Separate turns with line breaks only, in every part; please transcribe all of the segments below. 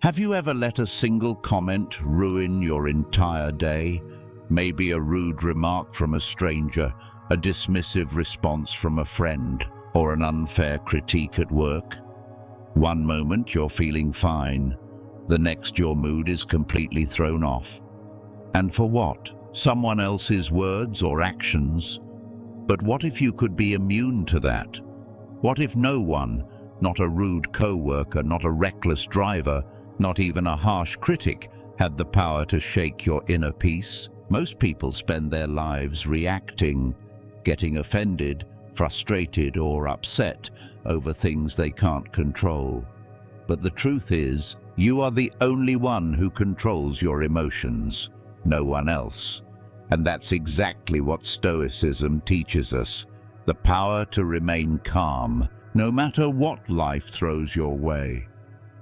Have you ever let a single comment ruin your entire day? Maybe a rude remark from a stranger, a dismissive response from a friend, or an unfair critique at work? One moment you're feeling fine, the next your mood is completely thrown off. And for what? Someone else's words or actions? But what if you could be immune to that? What if no one, not a rude co-worker, not a reckless driver, not even a harsh critic, had the power to shake your inner peace? Most people spend their lives reacting, getting offended, frustrated or upset over things they can't control. But the truth is, you are the only one who controls your emotions, no one else. And that's exactly what Stoicism teaches us, the power to remain calm, no matter what life throws your way.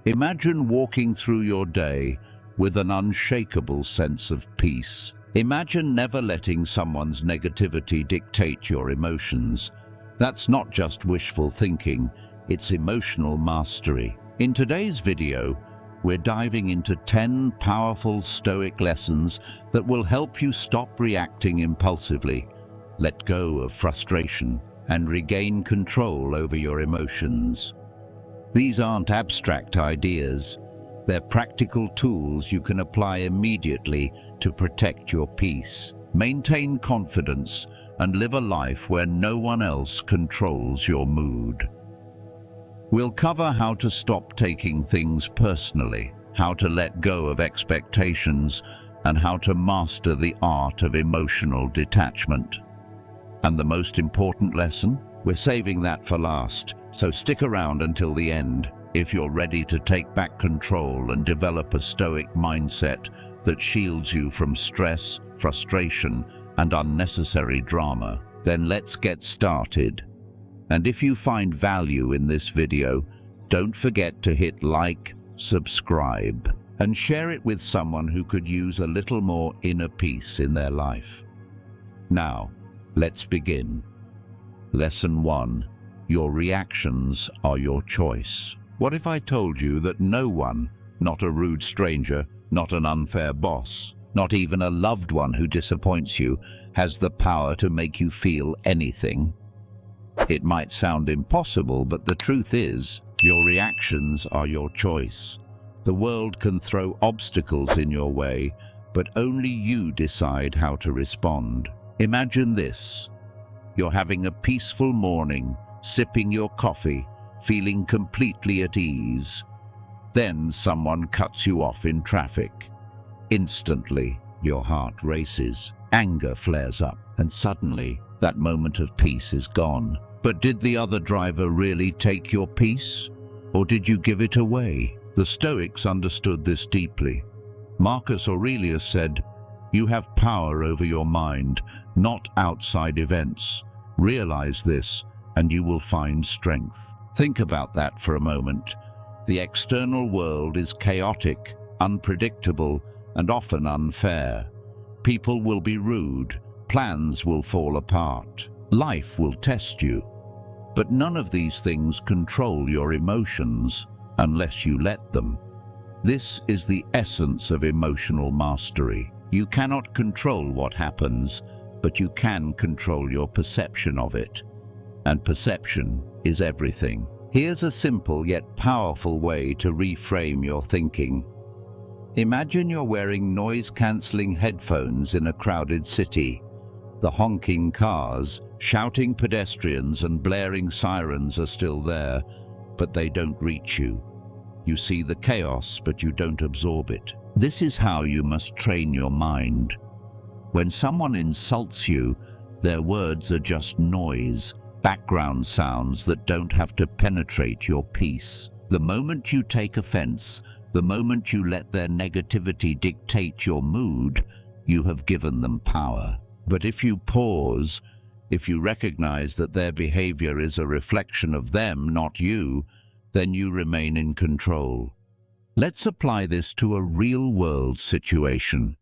Imagine walking through your day with an unshakable sense of peace. Imagine never letting someone's negativity dictate your emotions. That's not just wishful thinking, it's emotional mastery. In today's video, we're diving into 10 powerful Stoic lessons that will help you stop reacting impulsively, let go of frustration, and regain control over your emotions. These aren't abstract ideas. They're practical tools you can apply immediately to protect your peace, maintain confidence, and live a life where no one else controls your mood. We'll cover how to stop taking things personally, how to let go of expectations, and how to master the art of emotional detachment. And the most important lesson? We're saving that for last, so stick around until the end if you're ready to take back control and develop a Stoic mindset that shields you from stress, frustration, and unnecessary drama. Then let's get started. And if you find value in this video, don't forget to hit like, subscribe, and share it with someone who could use a little more inner peace in their life. Now, let's begin. Lesson 1. Your reactions are your choice. What if I told you that no one, not a rude stranger, not an unfair boss, not even a loved one who disappoints you, has the power to make you feel anything? It might sound impossible, but the truth is, your reactions are your choice. The world can throw obstacles in your way, but only you decide how to respond. Imagine this. You're having a peaceful morning, sipping your coffee, feeling completely at ease. Then someone cuts you off in traffic. Instantly, your heart races, anger flares up, and suddenly, that moment of peace is gone. But did the other driver really take your peace? Or did you give it away? The Stoics understood this deeply. Marcus Aurelius said, "You have power over your mind, not outside events. Realize this, and you will find strength." Think about that for a moment. The external world is chaotic, unpredictable, and often unfair. People will be rude, plans will fall apart, life will test you. But none of these things control your emotions unless you let them. This is the essence of emotional mastery. You cannot control what happens, but you can control your perception of it. And perception is everything. Here's a simple yet powerful way to reframe your thinking. Imagine you're wearing noise-cancelling headphones in a crowded city. The honking cars, shouting pedestrians and blaring sirens are still there, but they don't reach you. You see the chaos, but you don't absorb it. This is how you must train your mind. When someone insults you, their words are just noise, background sounds that don't have to penetrate your peace. The moment you take offense, the moment you let their negativity dictate your mood, you have given them power. But if you pause, if you recognize that their behavior is a reflection of them, not you, then you remain in control. Let's apply this to a real-world situation.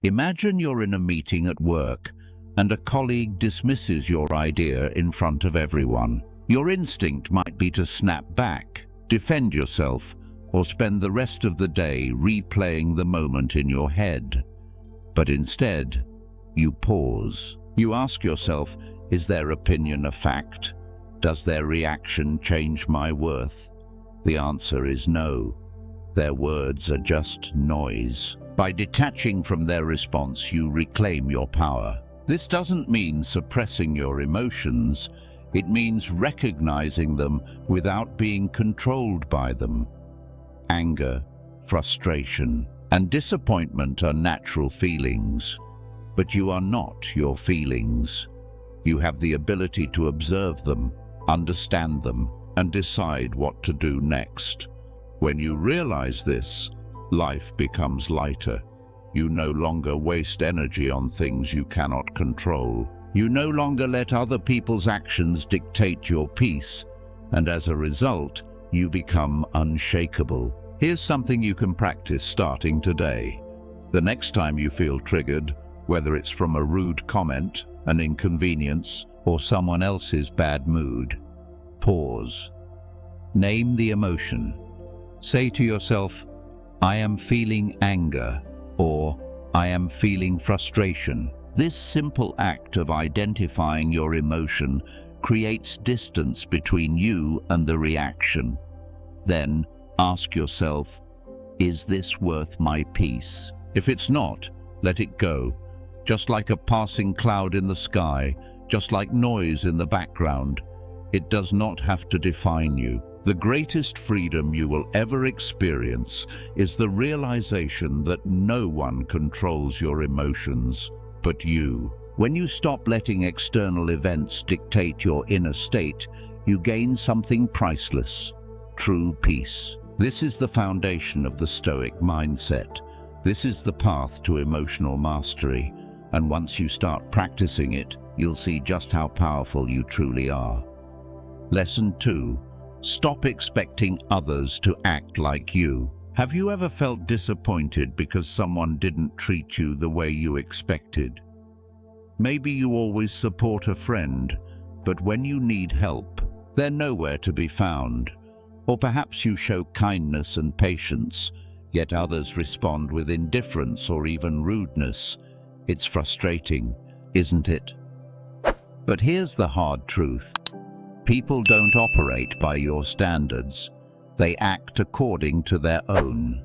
Imagine you're in a meeting at work, and a colleague dismisses your idea in front of everyone. Your instinct might be to snap back, defend yourself, or spend the rest of the day replaying the moment in your head. But instead, you pause. You ask yourself, is their opinion a fact? Does their reaction change my worth? The answer is no. Their words are just noise. By detaching from their response, you reclaim your power. This doesn't mean suppressing your emotions. It means recognizing them without being controlled by them. Anger, frustration, and disappointment are natural feelings, but you are not your feelings. You have the ability to observe them, understand them, and decide what to do next. When you realize this, life becomes lighter. You no longer waste energy on things you cannot control. You no longer let other people's actions dictate your peace, and as a result, you become unshakable. Here's something you can practice starting today. The next time you feel triggered, whether it's from a rude comment, an inconvenience, or someone else's bad mood, pause. Name the emotion. Say to yourself, I am feeling anger, or I am feeling frustration. This simple act of identifying your emotion creates distance between you and the reaction. Then ask yourself, is this worth my peace? If it's not, let it go. Just like a passing cloud in the sky, just like noise in the background, it does not have to define you. The greatest freedom you will ever experience is the realization that no one controls your emotions but you. When you stop letting external events dictate your inner state, you gain something priceless: true peace. This is the foundation of the Stoic mindset. This is the path to emotional mastery, and once you start practicing it, you'll see just how powerful you truly are. Lesson 2. Stop expecting others to act like you. Have you ever felt disappointed because someone didn't treat you the way you expected? Maybe you always support a friend, but when you need help, they're nowhere to be found. Or perhaps you show kindness and patience, yet others respond with indifference or even rudeness. It's frustrating, isn't it? But here's the hard truth. People don't operate by your standards. They act according to their own.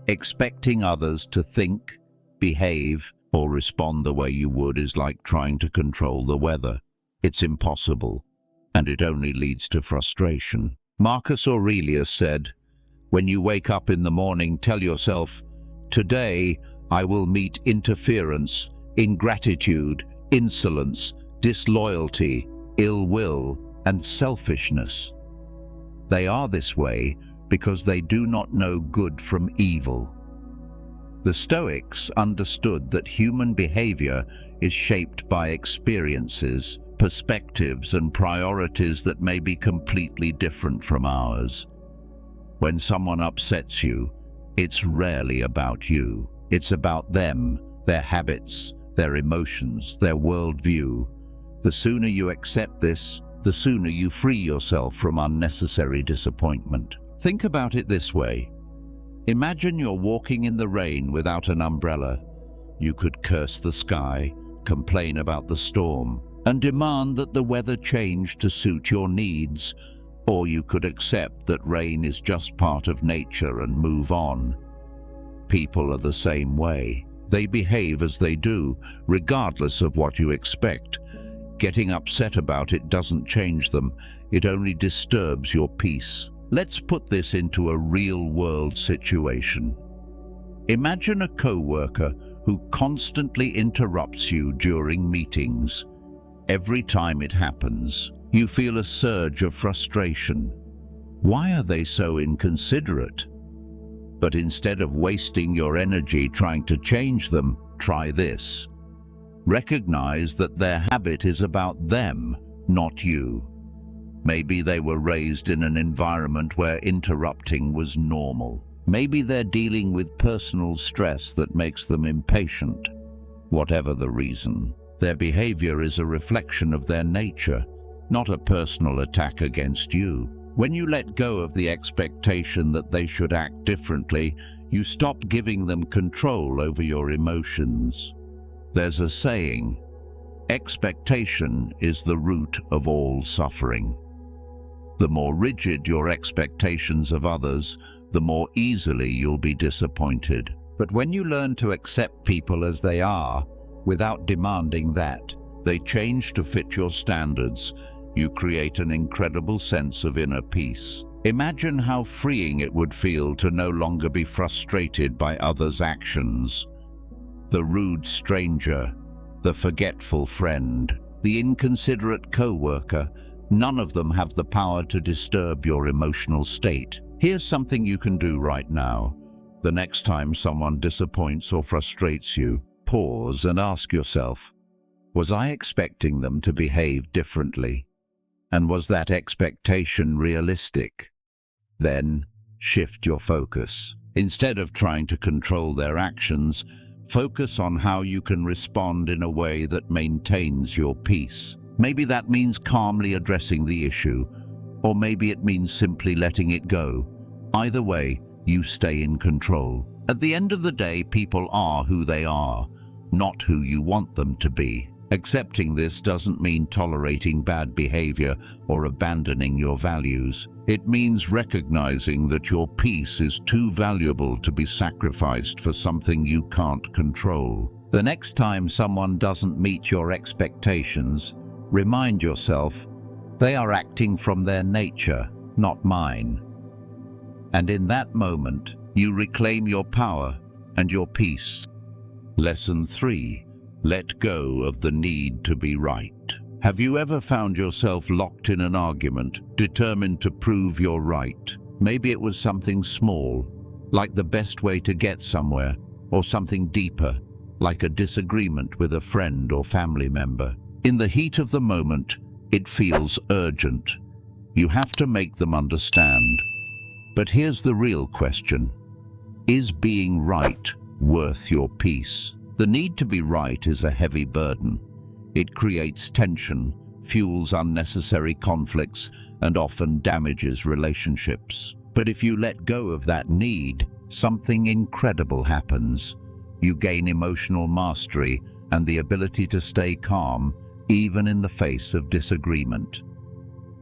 Expecting others to think, behave, or respond the way you would is like trying to control the weather. It's impossible, and it only leads to frustration. Marcus Aurelius said, when you wake up in the morning, tell yourself, today I will meet interference, ingratitude, insolence, disloyalty, ill will, and selfishness. They are this way because they do not know good from evil. The Stoics understood that human behavior is shaped by experiences, perspectives, and priorities that may be completely different from ours. When someone upsets you, it's rarely about you. It's about them, their habits, their emotions, their worldview. The sooner you accept this, the sooner you free yourself from unnecessary disappointment. Think about it this way. Imagine you're walking in the rain without an umbrella. You could curse the sky, complain about the storm, and demand that the weather change to suit your needs. Or you could accept that rain is just part of nature and move on. People are the same way. They behave as they do, regardless of what you expect. Getting upset about it doesn't change them, it only disturbs your peace. Let's put this into a real-world situation. Imagine a co-worker who constantly interrupts you during meetings. Every time it happens, you feel a surge of frustration. Why are they so inconsiderate? But instead of wasting your energy trying to change them, try this. Recognize that their habit is about them, not you. Maybe they were raised in an environment where interrupting was normal. Maybe they're dealing with personal stress that makes them impatient. Whatever the reason, their behavior is a reflection of their nature, not a personal attack against you. When you let go of the expectation that they should act differently, you stop giving them control over your emotions. There's a saying, expectation is the root of all suffering. The more rigid your expectations of others, the more easily you'll be disappointed. But when you learn to accept people as they are, without demanding that they change to fit your standards, you create an incredible sense of inner peace. Imagine how freeing it would feel to no longer be frustrated by others' actions. The rude stranger, the forgetful friend, the inconsiderate co-worker, none of them have the power to disturb your emotional state. Here's something you can do right now. The next time someone disappoints or frustrates you, pause and ask yourself, was I expecting them to behave differently? And was that expectation realistic? Then shift your focus. Instead of trying to control their actions, focus on how you can respond in a way that maintains your peace. Maybe that means calmly addressing the issue, or maybe it means simply letting it go. Either way, you stay in control. At the end of the day, people are who they are, not who you want them to be. Accepting this doesn't mean tolerating bad behavior or abandoning your values. It means recognizing that your peace is too valuable to be sacrificed for something you can't control. The next time someone doesn't meet your expectations, remind yourself they are acting from their nature, not mine. And in that moment, you reclaim your power and your peace. Lesson 3. Let go of the need to be right. Have you ever found yourself locked in an argument, determined to prove you're right? Maybe it was something small, like the best way to get somewhere, or something deeper, like a disagreement with a friend or family member. In the heat of the moment, it feels urgent. You have to make them understand. But here's the real question. Is being right worth your peace? The need to be right is a heavy burden. It creates tension, fuels unnecessary conflicts, and often damages relationships. But if you let go of that need, something incredible happens. You gain emotional mastery and the ability to stay calm, even in the face of disagreement.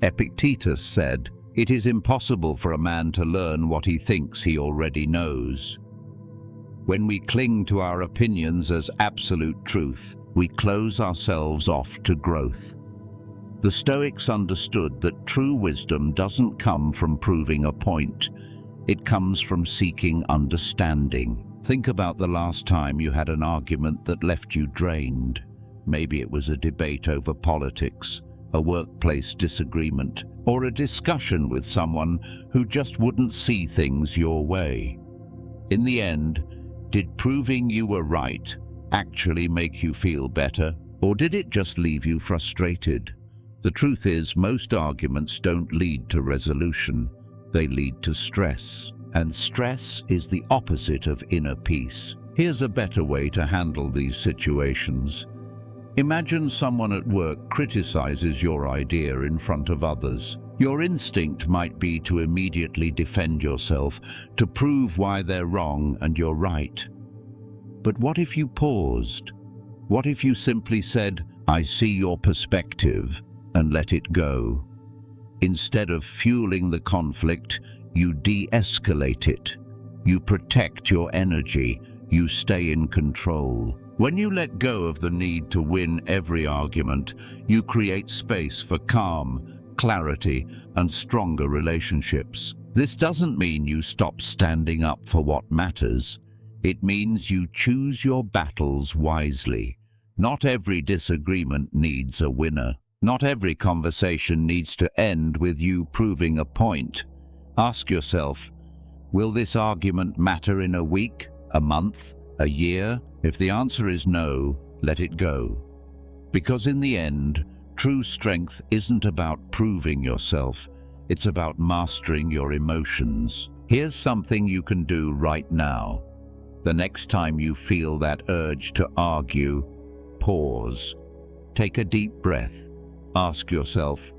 Epictetus said, "It is impossible for a man to learn what he thinks he already knows." When we cling to our opinions as absolute truth, we close ourselves off to growth. The Stoics understood that true wisdom doesn't come from proving a point. It comes from seeking understanding. Think about the last time you had an argument that left you drained. Maybe it was a debate over politics, a workplace disagreement, or a discussion with someone who just wouldn't see things your way. In the end, did proving you were right actually make you feel better, or did it just leave you frustrated? The truth is, most arguments don't lead to resolution. They lead to stress. And stress is the opposite of inner peace. Here's a better way to handle these situations. Imagine someone at work criticizes your idea in front of others. Your instinct might be to immediately defend yourself, to prove why they're wrong and you're right. But what if you paused? What if you simply said, "I see your perspective," and let it go? Instead of fueling the conflict, you de-escalate it. You protect your energy. You stay in control. When you let go of the need to win every argument, you create space for calm, clarity, and stronger relationships. This doesn't mean you stop standing up for what matters. It means you choose your battles wisely. Not every disagreement needs a winner. Not every conversation needs to end with you proving a point. Ask yourself, will this argument matter in a week, a month, a year? If the answer is no, let it go. Because in the end, true strength isn't about proving yourself. It's about mastering your emotions. Here's something you can do right now. The next time you feel that urge to argue, pause. Take a deep breath. Ask yourself,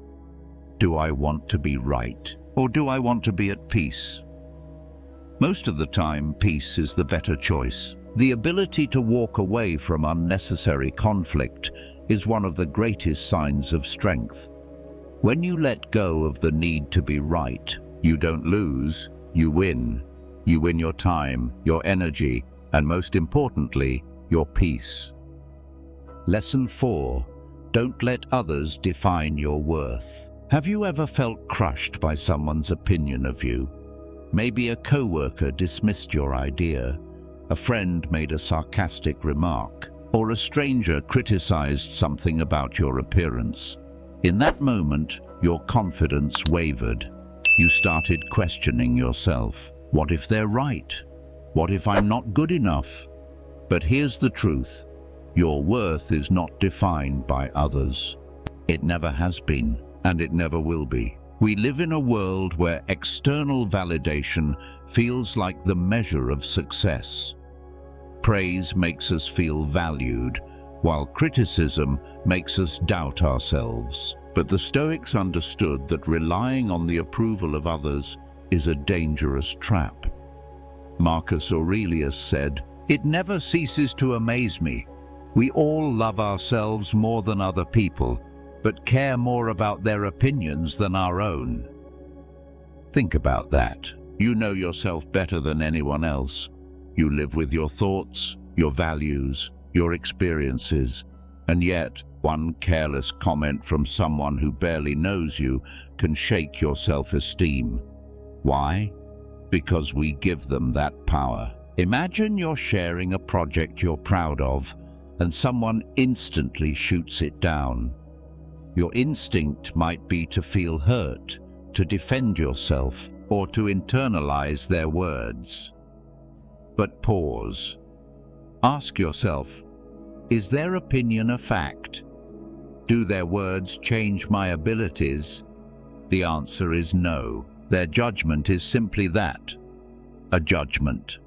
do I want to be right? Or do I want to be at peace? Most of the time, peace is the better choice. The ability to walk away from unnecessary conflict is one of the greatest signs of strength. When you let go of the need to be right, you don't lose, you win. You win your time, your energy, and most importantly, your peace. Lesson 4. Don't let others define your worth. Have you ever felt crushed by someone's opinion of you? Maybe a coworker dismissed your idea, a friend made a sarcastic remark, or a stranger criticized something about your appearance. In that moment, your confidence wavered. You started questioning yourself. What if they're right? What if I'm not good enough? But here's the truth. Your worth is not defined by others. It never has been, and it never will be. We live in a world where external validation feels like the measure of success. Praise makes us feel valued, while criticism makes us doubt ourselves. But the Stoics understood that relying on the approval of others is a dangerous trap. Marcus Aurelius said, "It never ceases to amaze me. We all love ourselves more than other people, but care more about their opinions than our own." Think about that. You know yourself better than anyone else. You live with your thoughts, your values, your experiences, and yet one careless comment from someone who barely knows you can shake your self-esteem. Why? Because we give them that power. Imagine you're sharing a project you're proud of, and someone instantly shoots it down. Your instinct might be to feel hurt, to defend yourself, or to internalize their words. But pause. Ask yourself, is their opinion a fact? Do their words change my abilities? The answer is no. Their judgment is simply that, a judgment.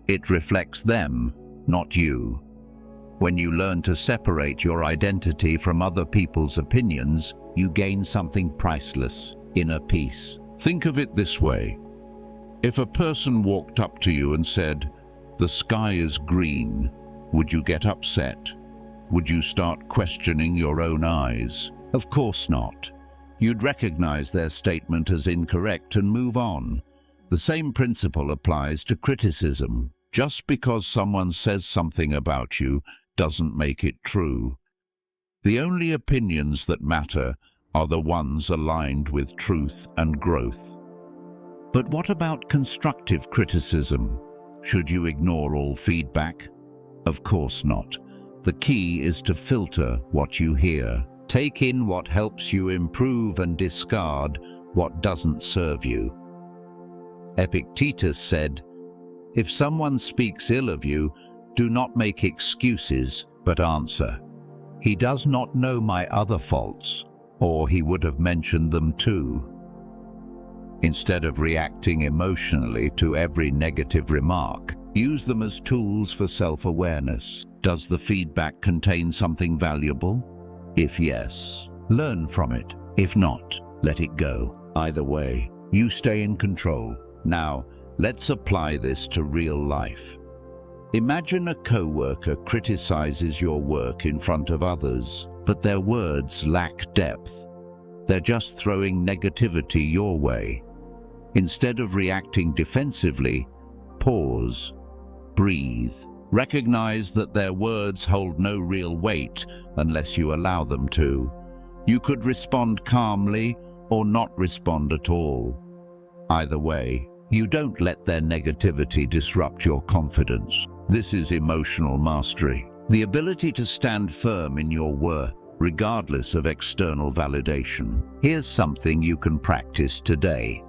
It reflects them, not you. When you learn to separate your identity from other people's opinions, you gain something priceless, inner peace. Think of it this way. If a person walked up to you and said, "The sky is green," would you get upset? Would you start questioning your own eyes? Of course not. You'd recognize their statement as incorrect and move on. The same principle applies to criticism. Just because someone says something about you doesn't make it true. The only opinions that matter are the ones aligned with truth and growth. But what about constructive criticism? Should you ignore all feedback? Of course not. The key is to filter what you hear. Take in what helps you improve and discard what doesn't serve you. Epictetus said, "If someone speaks ill of you, do not make excuses, but answer. He does not know my other faults, or he would have mentioned them too." Instead of reacting emotionally to every negative remark, use them as tools for self-awareness. Does the feedback contain something valuable? If yes, learn from it. If not, let it go. Either way, you stay in control. Now, let's apply this to real life. Imagine a coworker criticizes your work in front of others, but their words lack depth. They're just throwing negativity your way. Instead of reacting defensively, pause, breathe. Recognize that their words hold no real weight unless you allow them to. You could respond calmly or not respond at all. Either way, you don't let their negativity disrupt your confidence. This is emotional mastery. The ability to stand firm in your worth, regardless of external validation. Here's something you can practice today.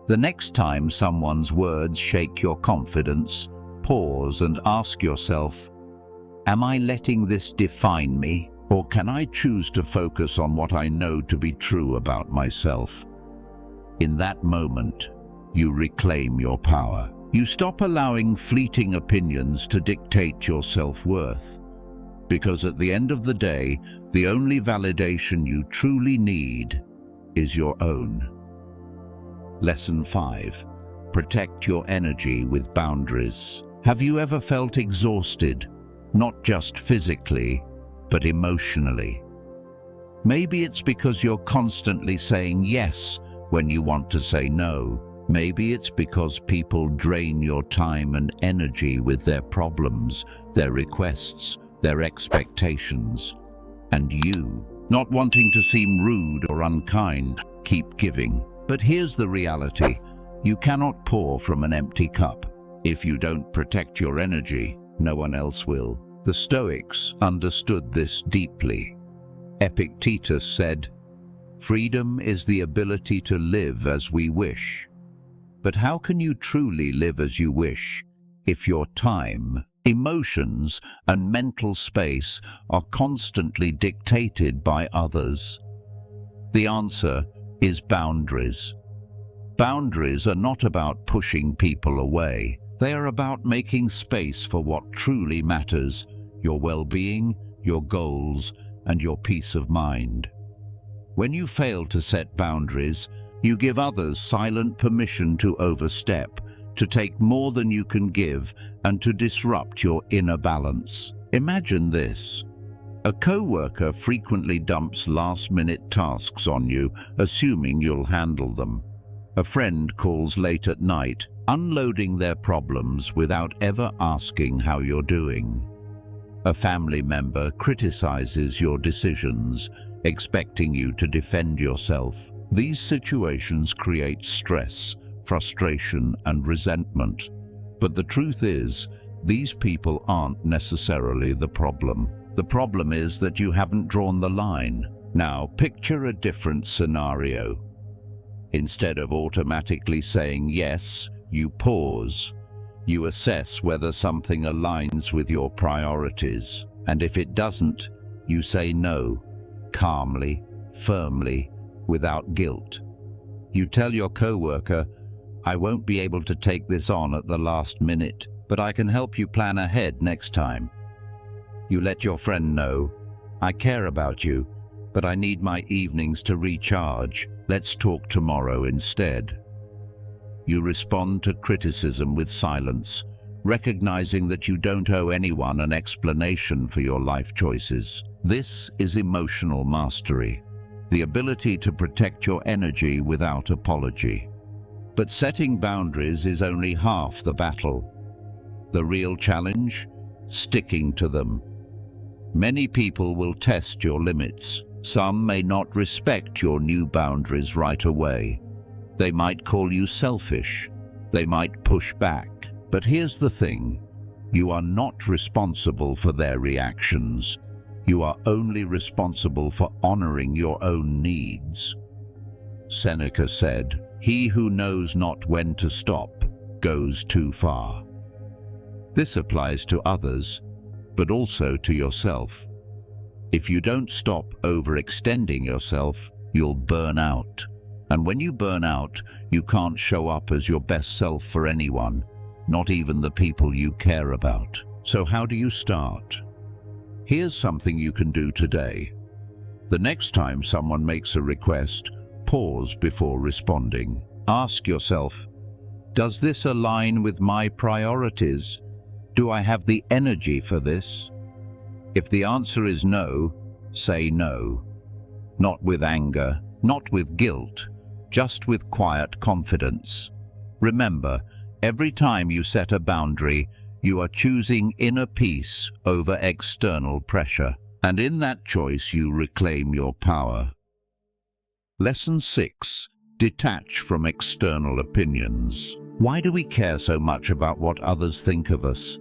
The next time someone's words shake your confidence, pause and ask yourself, am I letting this define me? Or can I choose to focus on what I know to be true about myself? In that moment, you reclaim your power. You stop allowing fleeting opinions to dictate your self-worth. Because at the end of the day, the only validation you truly need is your own. Lesson 5. Protect your energy with boundaries. Have you ever felt exhausted, not just physically, but emotionally? Maybe it's because you're constantly saying yes when you want to say no. Maybe it's because people drain your time and energy with their problems, their requests, their expectations. And you, not wanting to seem rude or unkind, keep giving. But here's the reality. You cannot pour from an empty cup. If you don't protect your energy, no one else will. The Stoics understood this deeply. Epictetus said, "Freedom is the ability to live as we wish." But how can you truly live as you wish if your time, emotions, and mental space are constantly dictated by others? The answer is boundaries. Boundaries are not about pushing people away. They are about making space for what truly matters: your well-being, your goals, and your peace of mind. When you fail to set boundaries, you give others silent permission to overstep, to take more than you can give, and to disrupt your inner balance. Imagine this. A co-worker frequently dumps last-minute tasks on you, assuming you'll handle them. A friend calls late at night, unloading their problems without ever asking how you're doing. A family member criticizes your decisions, expecting you to defend yourself. These situations create stress, frustration, and resentment. But the truth is, these people aren't necessarily the problem. The problem is that you haven't drawn the line. Now, picture a different scenario. Instead of automatically saying yes, you pause. You assess whether something aligns with your priorities. And if it doesn't, you say no, calmly, firmly, without guilt. You tell your coworker, "I won't be able to take this on at the last minute, but I can help you plan ahead next time." You let your friend know, "I care about you, but I need my evenings to recharge. Let's talk tomorrow instead." You respond to criticism with silence, recognizing that you don't owe anyone an explanation for your life choices. This is emotional mastery, the ability to protect your energy without apology. But setting boundaries is only half the battle. The real challenge? Sticking to them. Many people will test your limits. Some may not respect your new boundaries right away. They might call you selfish. They might push back. But here's the thing. You are not responsible for their reactions. You are only responsible for honoring your own needs. Seneca said, "He who knows not when to stop goes too far." This applies to others, but also to yourself. If you don't stop overextending yourself, you'll burn out. And when you burn out, you can't show up as your best self for anyone, not even the people you care about. So how do you start? Here's something you can do today. The next time someone makes a request, pause before responding. Ask yourself, does this align with my priorities? Do I have the energy for this? If the answer is no, say no. Not with anger, not with guilt, just with quiet confidence. Remember, every time you set a boundary, you are choosing inner peace over external pressure. And in that choice, you reclaim your power. Lesson 6. Detach from external opinions. Why do we care so much about what others think of us?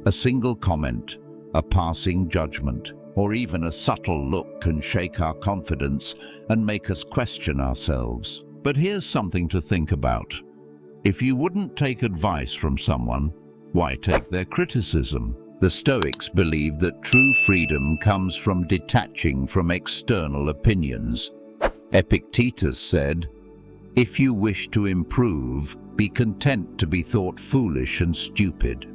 A single comment, a passing judgment, or even a subtle look can shake our confidence and make us question ourselves. But here's something to think about. If you wouldn't take advice from someone, why take their criticism? The Stoics believed that true freedom comes from detaching from external opinions. Epictetus said, "If you wish to improve, be content to be thought foolish and stupid."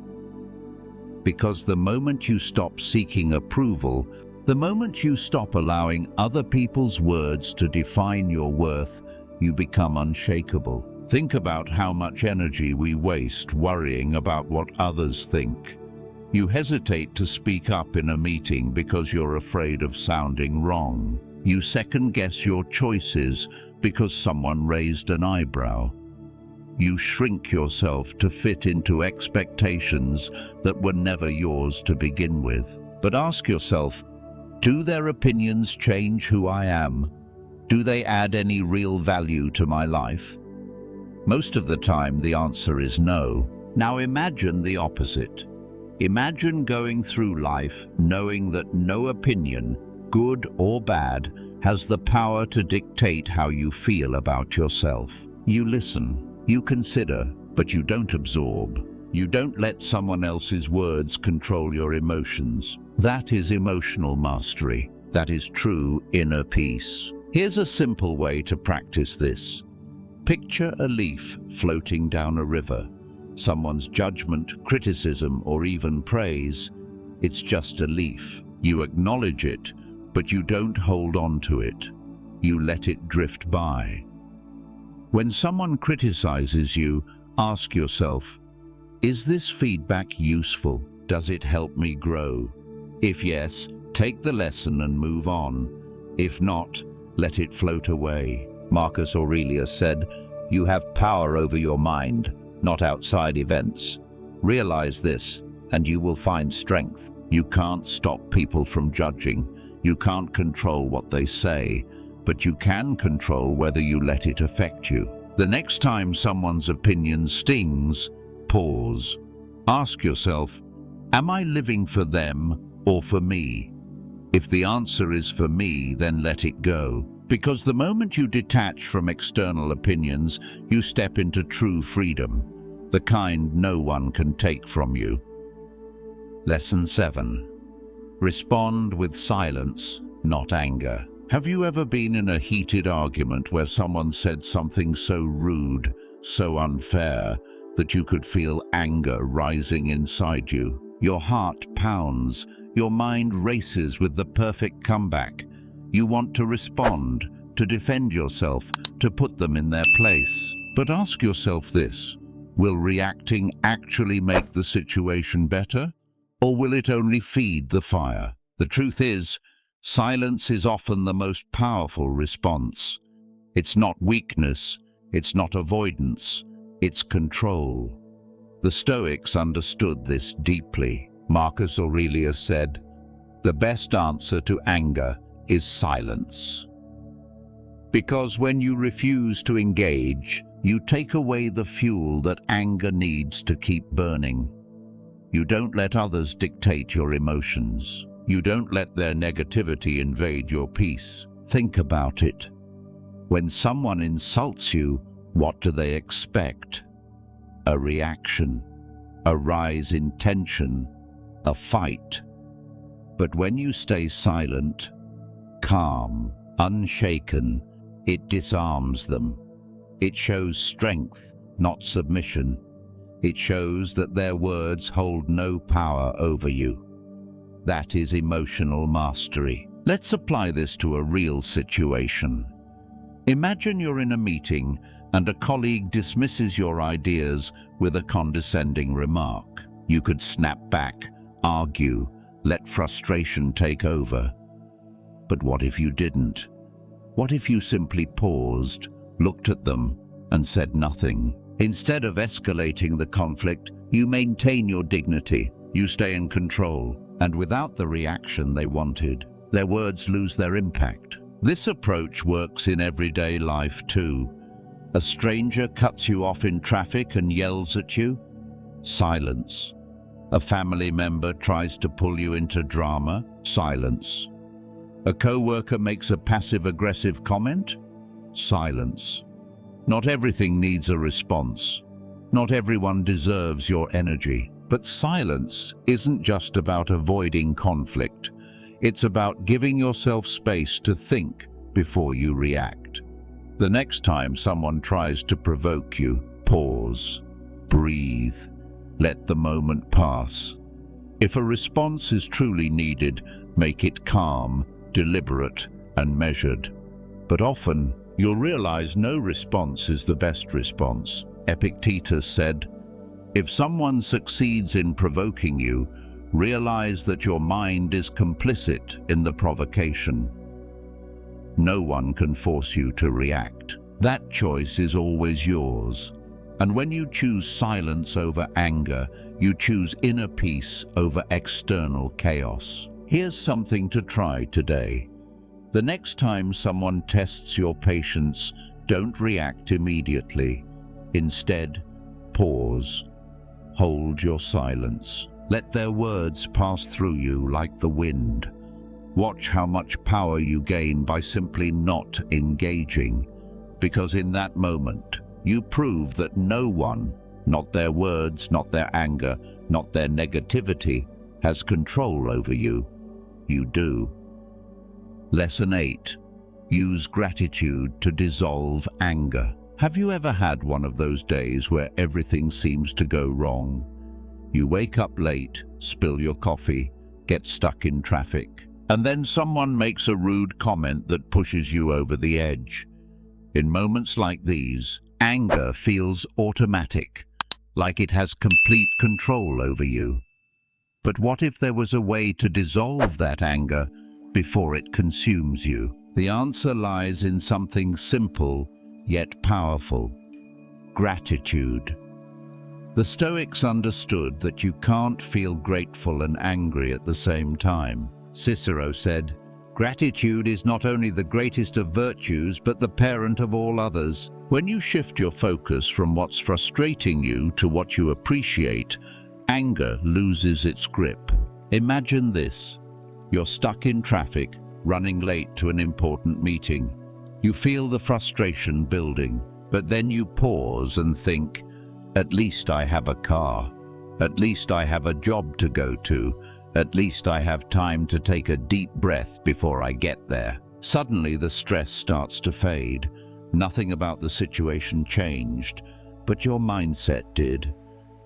Because the moment you stop seeking approval, the moment you stop allowing other people's words to define your worth, you become unshakable. Think about how much energy we waste worrying about what others think. You hesitate to speak up in a meeting because you're afraid of sounding wrong. You second-guess your choices because someone raised an eyebrow. You shrink yourself to fit into expectations that were never yours to begin with. But ask yourself, do their opinions change who I am? Do they add any real value to my life? Most of the time, the answer is no. Now imagine the opposite. Imagine going through life knowing that no opinion, good or bad, has the power to dictate how you feel about yourself. You listen, you consider, but you don't absorb. You don't let someone else's words control your emotions. That is emotional mastery. That is true inner peace. Here's a simple way to practice this. Picture a leaf floating down a river. Someone's judgment, criticism, or even praise, it's just a leaf. You acknowledge it, but you don't hold on to it. You let it drift by. When someone criticizes you, ask yourself, is this feedback useful? Does it help me grow? If yes, take the lesson and move on. If not, let it float away. Marcus Aurelius said, "You have power over your mind, not outside events. Realize this, and you will find strength." You can't stop people from judging. You can't control what they say, but you can control whether you let it affect you. The next time someone's opinion stings, pause. Ask yourself, am I living for them or for me? If the answer is for me, then let it go. Because the moment you detach from external opinions, you step into true freedom, the kind no one can take from you. Lesson 7. Respond with silence, not anger. Have you ever been in a heated argument where someone said something so rude, so unfair, that you could feel anger rising inside you? Your heart pounds, your mind races with the perfect comeback. You want to respond, to defend yourself, to put them in their place. But ask yourself this, will reacting actually make the situation better? Or will it only feed the fire? The truth is, silence is often the most powerful response. It's not weakness, it's not avoidance, it's control. The Stoics understood this deeply. Marcus Aurelius said, "The best answer to anger is silence." Because when you refuse to engage, you take away the fuel that anger needs to keep burning. You don't let others dictate your emotions. You don't let their negativity invade your peace. Think about it. When someone insults you, what do they expect? A reaction, a rise in tension, a fight. But when you stay silent, calm, unshaken, it disarms them. It shows strength, not submission. It shows that their words hold no power over you. That is emotional mastery. Let's apply this to a real situation. Imagine you're in a meeting and a colleague dismisses your ideas with a condescending remark. You could snap back, argue, let frustration take over. But what if you didn't? What if you simply paused, looked at them, and said nothing? Instead of escalating the conflict, you maintain your dignity. You stay in control, and without the reaction they wanted, their words lose their impact. This approach works in everyday life too. A stranger cuts you off in traffic and yells at you. Silence. A family member tries to pull you into drama. Silence. A co-worker makes a passive-aggressive comment. Silence. Not everything needs a response. Not everyone deserves your energy. But silence isn't just about avoiding conflict. It's about giving yourself space to think before you react. The next time someone tries to provoke you, pause, breathe, let the moment pass. If a response is truly needed, make it calm, deliberate, and measured. But often, you'll realize no response is the best response. Epictetus said, "If someone succeeds in provoking you, realize that your mind is complicit in the provocation. No one can force you to react. That choice is always yours. And when you choose silence over anger, you choose inner peace over external chaos." Here's something to try today. The next time someone tests your patience, don't react immediately. Instead, pause. Hold your silence. Let their words pass through you like the wind. Watch how much power you gain by simply not engaging, because in that moment, you prove that no one, not their words, not their anger, not their negativity, has control over you. You do. Lesson 8. Use gratitude to dissolve anger. Have you ever had one of those days where everything seems to go wrong? You wake up late, spill your coffee, get stuck in traffic, and then someone makes a rude comment that pushes you over the edge. In moments like these, anger feels automatic, like it has complete control over you. But what if there was a way to dissolve that anger before it consumes you? The answer lies in something simple yet powerful: gratitude. The Stoics understood that you can't feel grateful and angry at the same time. Cicero said, "Gratitude is not only the greatest of virtues, but the parent of all others." When you shift your focus from what's frustrating you to what you appreciate, anger loses its grip. Imagine this. You're stuck in traffic, running late to an important meeting. You feel the frustration building, but then you pause and think, "At least I have a car. At least I have a job to go to. At least I have time to take a deep breath before I get there." Suddenly the stress starts to fade. Nothing about the situation changed, but your mindset did.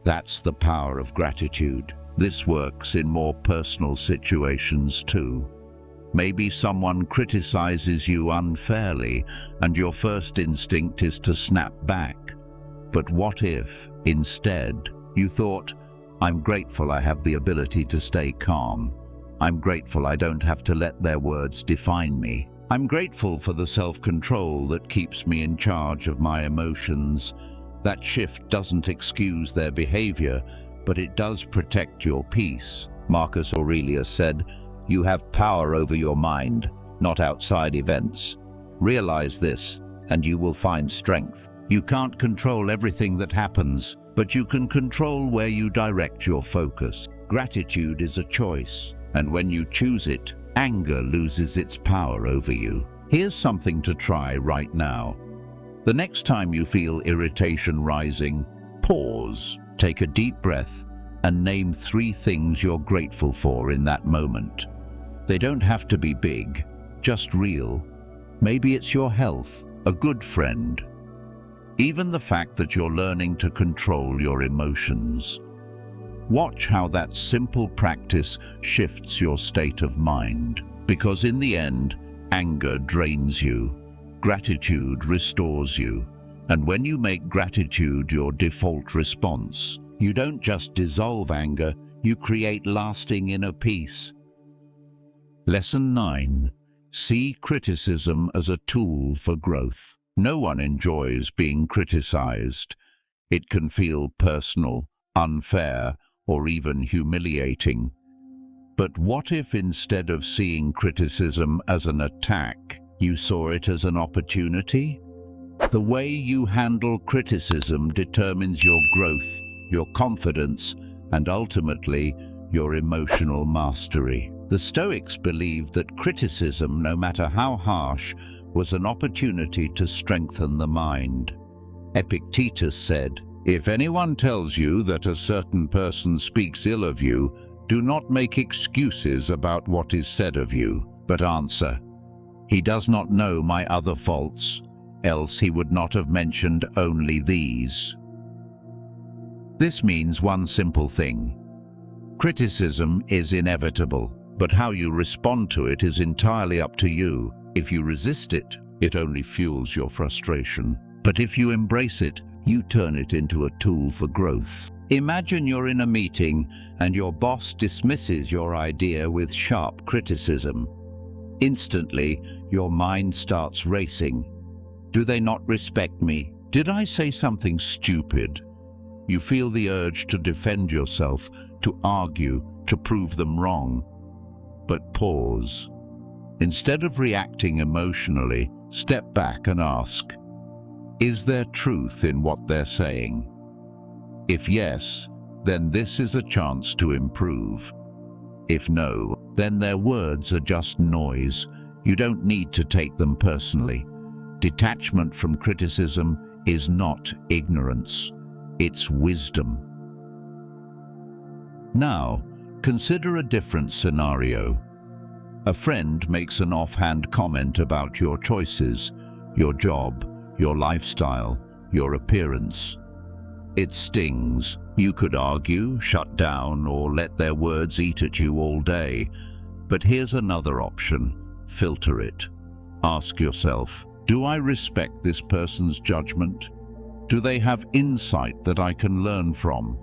That's the power of gratitude. This works in more personal situations too. Maybe someone criticizes you unfairly, and your first instinct is to snap back. But what if, instead, you thought, "I'm grateful I have the ability to stay calm. I'm grateful I don't have to let their words define me. I'm grateful for the self-control that keeps me in charge of my emotions." That shift doesn't excuse their behavior, but it does protect your peace. Marcus Aurelius said, "You have power over your mind, not outside events. Realize this, and you will find strength." You can't control everything that happens, but you can control where you direct your focus. Gratitude is a choice, and when you choose it, anger loses its power over you. Here's something to try right now. The next time you feel irritation rising, pause, take a deep breath, and name 3 things you're grateful for in that moment. They don't have to be big, just real. Maybe it's your health, a good friend, even the fact that you're learning to control your emotions. Watch how that simple practice shifts your state of mind, because in the end, anger drains you, gratitude restores you. And when you make gratitude your default response, you don't just dissolve anger, you create lasting inner peace. Lesson 9. See criticism as a tool for growth. No one enjoys being criticized. It can feel personal, unfair, or even humiliating. But what if instead of seeing criticism as an attack, you saw it as an opportunity? The way you handle criticism determines your growth, your confidence, and ultimately, your emotional mastery. The Stoics believed that criticism, no matter how harsh, was an opportunity to strengthen the mind. Epictetus said, "If anyone tells you that a certain person speaks ill of you, do not make excuses about what is said of you, but answer, 'He does not know my other faults, else he would not have mentioned only these.'" This means one simple thing. Criticism is inevitable, but how you respond to it is entirely up to you. If you resist it, It only fuels your frustration. But if you embrace it, you turn it into a tool for growth. Imagine you're in a meeting and your boss dismisses your idea with sharp criticism. Instantly, your mind starts racing. Do they not respect me? Did I say something stupid? You feel the urge to defend yourself, to argue, to prove them wrong. But pause. Instead of reacting emotionally, step back and ask, is there truth in what they're saying? If yes, then this is a chance to improve. If no, then their words are just noise. You don't need to take them personally. Detachment from criticism is not ignorance, it's wisdom. Now, consider a different scenario. A friend makes an offhand comment about your choices, your job, your lifestyle, your appearance. It stings. You could argue, shut down, or let their words eat at you all day. But here's another option. Filter it. Ask yourself, do I respect this person's judgment? Do they have insight that I can learn from?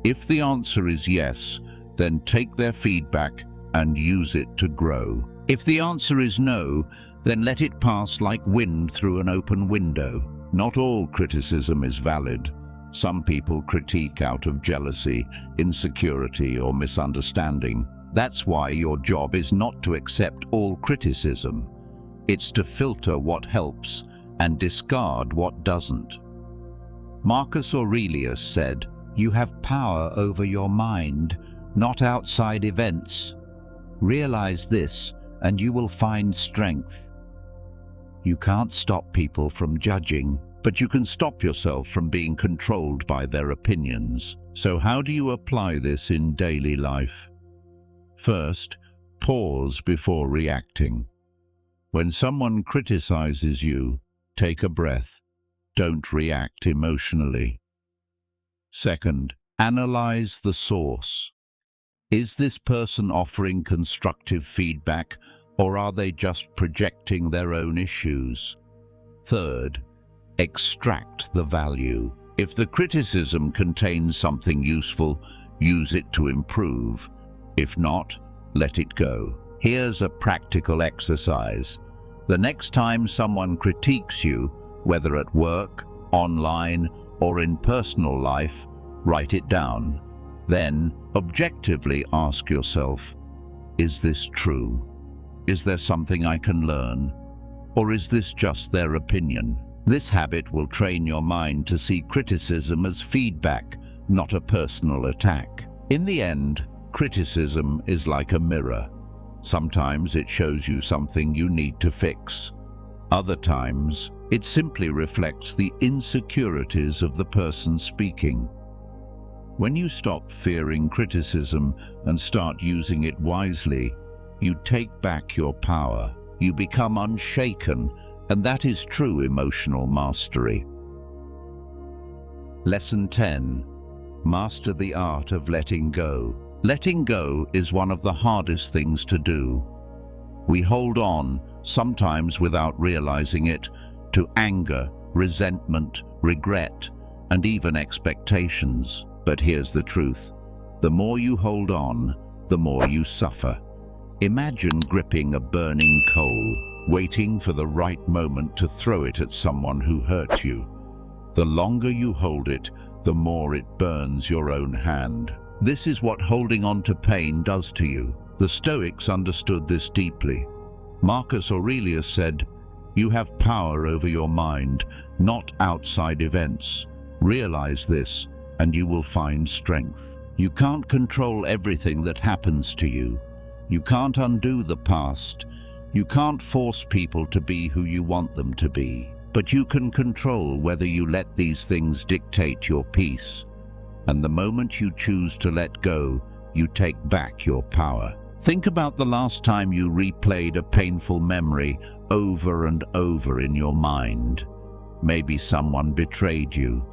If the answer is yes, then take their feedback and use it to grow. If the answer is no, then let it pass like wind through an open window. Not all criticism is valid. Some people critique out of jealousy, insecurity, or misunderstanding. That's why your job is not to accept all criticism. It's to filter what helps and discard what doesn't. Marcus Aurelius said, "You have power over your mind, not outside events. Realize this, and you will find strength." You can't stop people from judging, but you can stop yourself from being controlled by their opinions. So how do you apply this in daily life? First, pause before reacting. When someone criticizes you, take a breath. Don't react emotionally. Second, analyze the source. Is this person offering constructive feedback, or are they just projecting their own issues? Third, extract the value. If the criticism contains something useful, use it to improve. If not, let it go. Here's a practical exercise. The next time someone critiques you, whether at work, online, or in personal life, write it down. Then, objectively ask yourself, is this true? Is there something I can learn? Or is this just their opinion? This habit will train your mind to see criticism as feedback, not a personal attack. In the end, criticism is like a mirror. Sometimes it shows you something you need to fix. Other times, it simply reflects the insecurities of the person speaking. When you stop fearing criticism and start using it wisely, you take back your power. You become unshaken, and that is true emotional mastery. Lesson 10. Master the art of letting go. Letting go is one of the hardest things to do. We hold on, sometimes without realizing it, to anger, resentment, regret, and even expectations. But here's the truth. The more you hold on, the more you suffer. Imagine gripping a burning coal, waiting for the right moment to throw it at someone who hurt you. The longer you hold it, the more it burns your own hand. This is what holding on to pain does to you. The Stoics understood this deeply. Marcus Aurelius said, "You have power over your mind, not outside events. Realize this, and you will find strength." You can't control everything that happens to you. You can't undo the past. You can't force people to be who you want them to be. But you can control whether you let these things dictate your peace. And the moment you choose to let go, you take back your power. Think about the last time you replayed a painful memory over and over in your mind. Maybe someone betrayed you.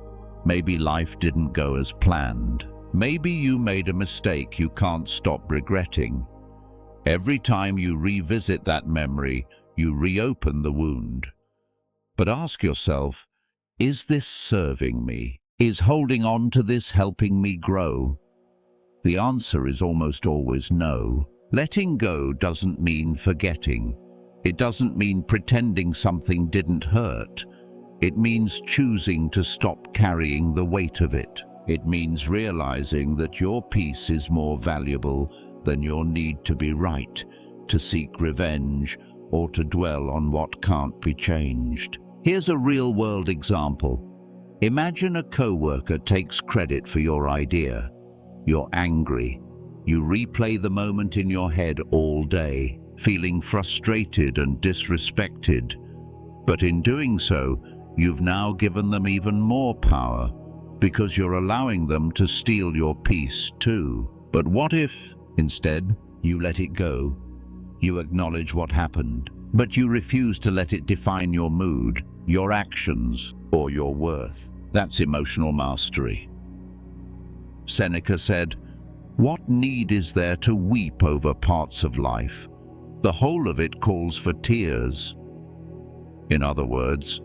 Maybe life didn't go as planned. Maybe you made a mistake you can't stop regretting. Every time you revisit that memory, you reopen the wound. But ask yourself, is this serving me? Is holding on to this helping me grow? The answer is almost always no. Letting go doesn't mean forgetting. It doesn't mean pretending something didn't hurt. It means choosing to stop carrying the weight of it. It means realizing that your peace is more valuable than your need to be right, to seek revenge, or to dwell on what can't be changed. Here's a real-world example. Imagine a coworker takes credit for your idea. You're angry. You replay the moment in your head all day, feeling frustrated and disrespected. But in doing so, you've now given them even more power, because you're allowing them to steal your peace too. But what if, instead, you let it go? You acknowledge what happened, but you refuse to let it define your mood, your actions, or your worth. That's emotional mastery. Seneca said, "What need is there to weep over parts of life? The whole of it calls for tears." In other words,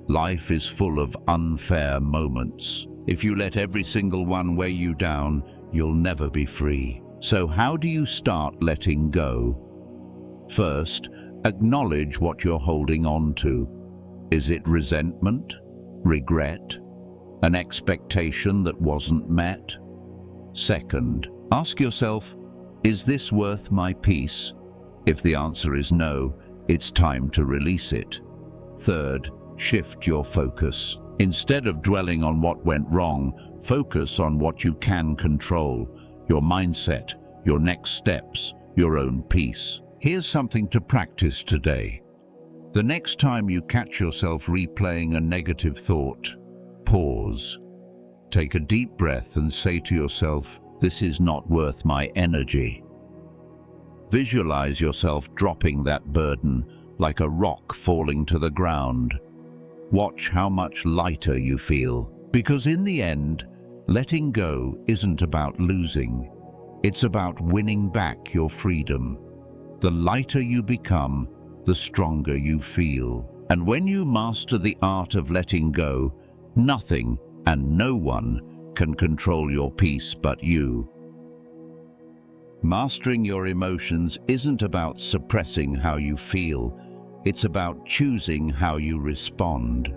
life is full of unfair moments. If you let every single one weigh you down, you'll never be free. So how do you start letting go? First, acknowledge what you're holding on to. Is it resentment? Regret? An expectation that wasn't met? Second, ask yourself, is this worth my peace? If the answer is no, it's time to release it. Third, shift your focus. Instead of dwelling on what went wrong, focus on what you can control, your mindset, your next steps, your own peace. Here's something to practice today. The next time you catch yourself replaying a negative thought, pause. Take a deep breath and say to yourself, "This is not worth my energy." Visualize yourself dropping that burden like a rock falling to the ground. Watch how much lighter you feel. Because in the end, letting go isn't about losing. It's about winning back your freedom. The lighter you become, the stronger you feel. And when you master the art of letting go, nothing and no one can control your peace but you. Mastering your emotions isn't about suppressing how you feel. It's about choosing how you respond.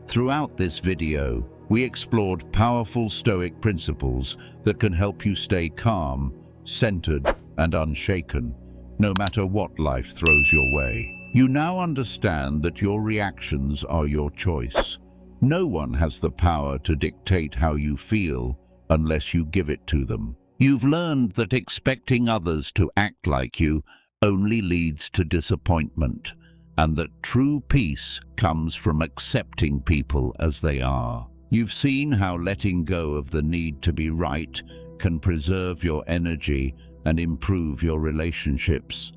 Throughout this video, we explored powerful Stoic principles that can help you stay calm, centered, and unshaken, no matter what life throws your way. You now understand that your reactions are your choice. No one has the power to dictate how you feel unless you give it to them. You've learned that expecting others to act like you only leads to disappointment, and that true peace comes from accepting people as they are. You've seen how letting go of the need to be right can preserve your energy and improve your relationships.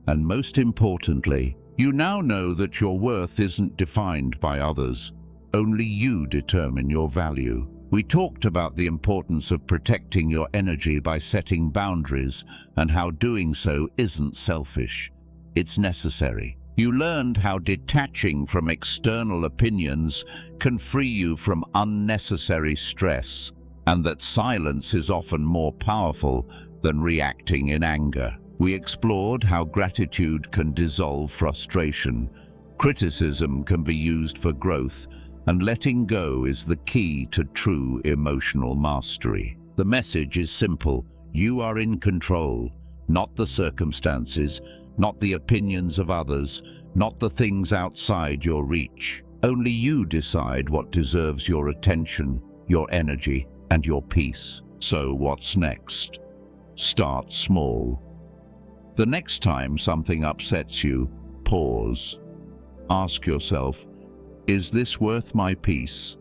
And most importantly, you now know that your worth isn't defined by others. Only you determine your value. We talked about the importance of protecting your energy by setting boundaries and how doing so isn't selfish. It's necessary. You learned how detaching from external opinions can free you from unnecessary stress, and that silence is often more powerful than reacting in anger. We explored how gratitude can dissolve frustration, criticism can be used for growth, and letting go is the key to true emotional mastery. The message is simple. You are in control, not the circumstances, not the opinions of others, not the things outside your reach. Only you decide what deserves your attention, your energy, and your peace. So what's next? Start small. The next time something upsets you, pause. Ask yourself, is this worth my peace?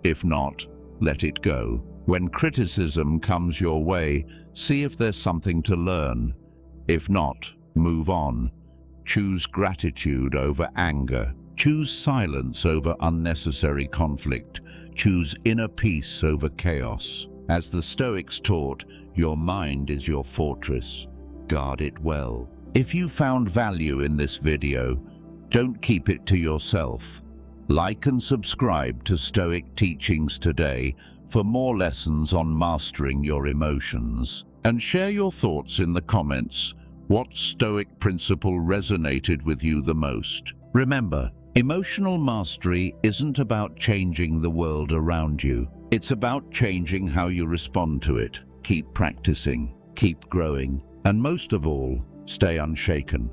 If not, let it go. When criticism comes your way, see if there's something to learn. If not, move on. Choose gratitude over anger. Choose silence over unnecessary conflict. Choose inner peace over chaos. As the Stoics taught, your mind is your fortress. Guard it well. If you found value in this video, don't keep it to yourself. Like and subscribe to Stoic Teachings today for more lessons on mastering your emotions. And share your thoughts in the comments. What Stoic principle resonated with you the most? Remember, emotional mastery isn't about changing the world around you. It's about changing how you respond to it. Keep practicing, keep growing, and most of all, stay unshaken.